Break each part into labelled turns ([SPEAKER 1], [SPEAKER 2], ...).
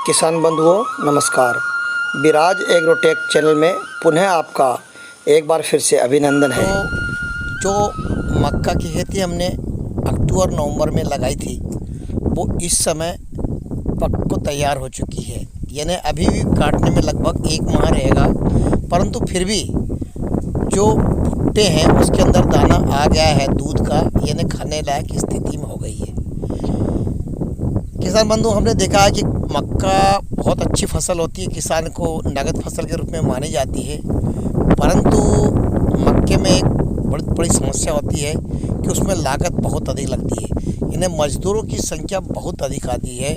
[SPEAKER 1] किसान बंधुओं नमस्कार। विराज एग्रोटेक चैनल में पुनः आपका एक बार फिर से अभिनंदन है।
[SPEAKER 2] तो जो मक्का की खेती हमने अक्टूबर नवंबर में लगाई थी वो इस समय पक को तैयार हो चुकी है, यानी अभी भी काटने में लगभग 1 माह रहेगा, परंतु फिर भी जो भुट्टे हैं उसके अंदर दाना आ गया है दूध का, यानी खाने लायक स्थिति में हो गई है। किसान बंधु, हमने देखा है कि मक्का बहुत अच्छी फसल होती है, किसान को नगद फसल के रूप में मानी जाती है, परंतु मक्के में एक बड़ी बड़ी समस्या होती है कि उसमें लागत बहुत अधिक लगती है। इन्हें मज़दूरों की संख्या बहुत अधिक आती है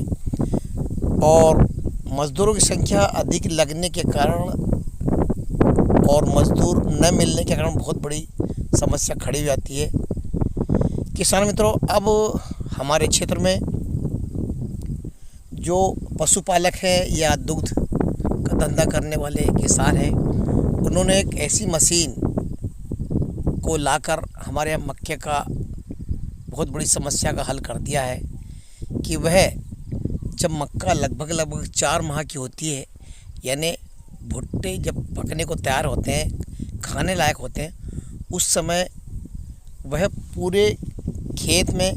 [SPEAKER 2] और मज़दूरों की संख्या अधिक लगने के कारण और मज़दूर न मिलने के कारण बहुत बड़ी समस्या खड़ी हो जाती है। किसान मित्रों, अब हमारे क्षेत्र में जो पशुपालक हैं या दुग्ध का धंधा करने वाले किसान हैं, उन्होंने एक ऐसी मशीन को लाकर हमारे यहाँ मक्के का बहुत बड़ी समस्या का हल कर दिया है कि वह जब मक्का लगभग 4 माह की होती है, यानी भुट्टे जब पकने को तैयार होते हैं, खाने लायक होते हैं, उस समय वह पूरे खेत में,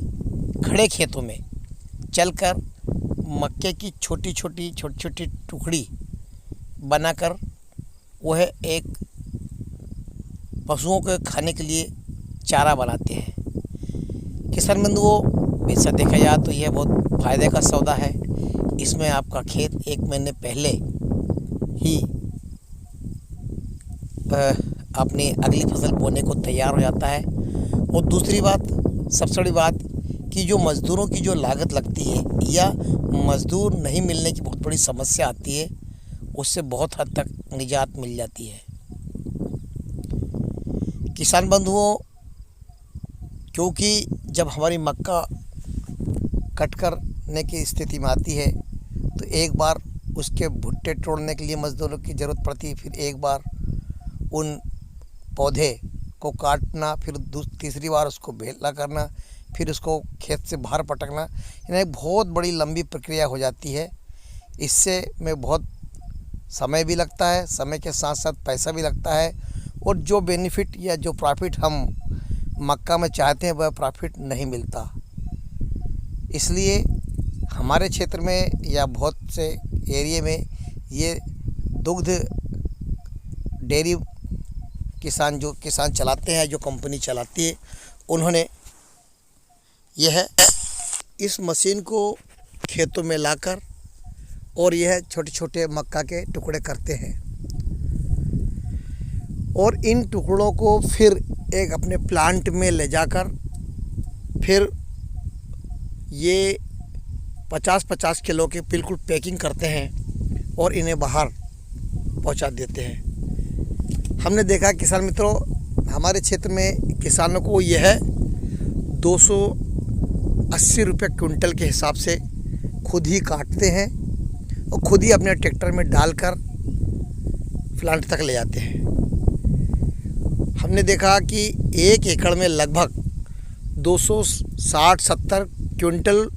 [SPEAKER 2] खड़े खेतों में चलकर मक्के की छोटी छोटी टुकड़ी बनाकर वह एक पशुओं के खाने के लिए चारा बनाते हैं। किसान बंधुओं, ऐसा देखा जाए तो यह बहुत फ़ायदे का सौदा है। इसमें आपका खेत 1 महीने पहले ही अपनी अगली फसल बोने को तैयार हो जाता है। और दूसरी बात, सबसे बड़ी बात कि जो मज़दूरों की जो लागत लगती है या मज़दूर नहीं मिलने की बहुत बड़ी समस्या आती है, उससे बहुत हद तक निजात मिल जाती है। किसान बंधुओं, क्योंकि जब हमारी मक्का कट करने की स्थिति में आती है तो एक बार उसके भुट्टे तोड़ने के लिए मज़दूरों की ज़रूरत पड़ती है, फिर एक बार उन पौधे को काटना, फिर तीसरी बार उसको बेला करना, फिर उसको खेत से बाहर पटकना, यानी बहुत बड़ी लंबी प्रक्रिया हो जाती है। इससे में बहुत समय भी लगता है, समय के साथ साथ पैसा भी लगता है, और जो बेनिफिट या जो प्रॉफिट हम मक्का में चाहते हैं वह प्रॉफिट नहीं मिलता। इसलिए हमारे क्षेत्र में या बहुत से एरिया में ये दुग्ध डेयरी किसान चलाते हैं, जो कंपनी चलाती है, उन्होंने यह इस मशीन को खेतों में लाकर और यह छोटे छोटे मक्का के टुकड़े करते हैं और इन टुकड़ों को फिर एक अपने प्लांट में ले जाकर फिर ये 50-50 किलो की बिल्कुल पैकिंग करते हैं और इन्हें बाहर पहुंचा देते हैं। हमने देखा किसान मित्रों, हमारे क्षेत्र में किसानों को यह 280 रुपये क्विंटल के हिसाब से खुद ही काटते हैं और खुद ही अपने ट्रैक्टर में डालकर प्लांट तक ले जाते हैं। हमने देखा कि 1 एकड़ में लगभग 260-70 क्विंटल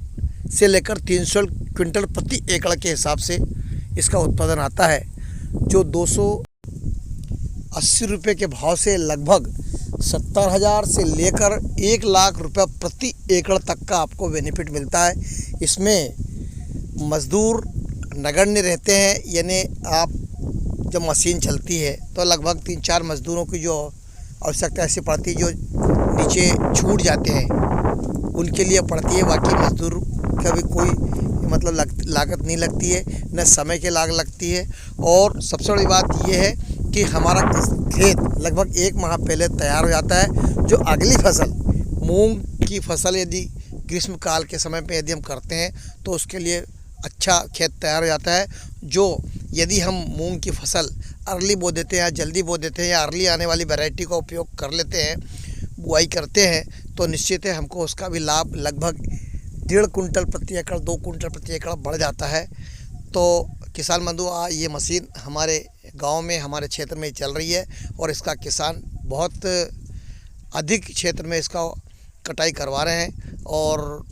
[SPEAKER 2] से लेकर 300 क्विंटल प्रति एकड़ के हिसाब से इसका उत्पादन आता है, जो 280 रुपये के भाव से लगभग 70,000 से लेकर 1 लाख रुपये प्रति एकड़ तक का आपको बेनिफिट मिलता है। इसमें मज़दूर नगण्य रहते हैं, यानी आप जब मशीन चलती है तो लगभग 3-4 मज़दूरों की जो आवश्यकता ऐसी पड़ती है जो नीचे छूट जाते हैं, उनके लिए पड़ती है। बाकी मज़दूर का भी कोई मतलब लागत नहीं लगती है, न समय की लागत लगती है। और सबसे बड़ी बात यह है कि हमारा खेत लगभग 1 माह पहले तैयार हो जाता है, जो अगली फसल मूंग की फसल यदि ग्रीष्म काल के समय पे यदि हम करते हैं तो उसके लिए अच्छा खेत तैयार हो जाता है। जो यदि हम मूंग की फसल अर्ली बो देते हैं या जल्दी बो देते हैं या अर्ली आने वाली वैरायटी का उपयोग कर लेते हैं, बुआई करते हैं, तो निश्चित है हमको उसका भी लाभ लगभग 1.5 कुंटल प्रति एकड़, 2 कुंटल प्रति एकड़ बढ़ जाता है। तो किसान बंधु, ये मशीन हमारे गांव में, हमारे क्षेत्र में चल रही है और इसका किसान बहुत अधिक क्षेत्र में इसका कटाई करवा रहे हैं और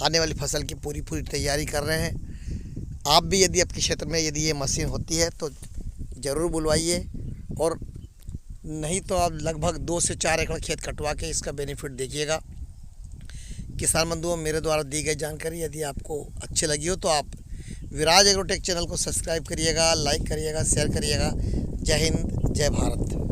[SPEAKER 2] आने वाली फसल की पूरी तैयारी कर रहे हैं। आप भी यदि आपके क्षेत्र में यदि ये मशीन होती है तो ज़रूर बुलवाइए, और नहीं तो आप लगभग 2 से 4 एकड़ खेत कटवा के इसका बेनिफिट देखिएगा। किसान बंधुओं, मेरे द्वारा दी गई जानकारी यदि आपको अच्छी लगी हो तो आप विराज एग्रोटेक चैनल को सब्सक्राइब करिएगा, लाइक करिएगा, शेयर करिएगा। जय हिंद, जय भारत।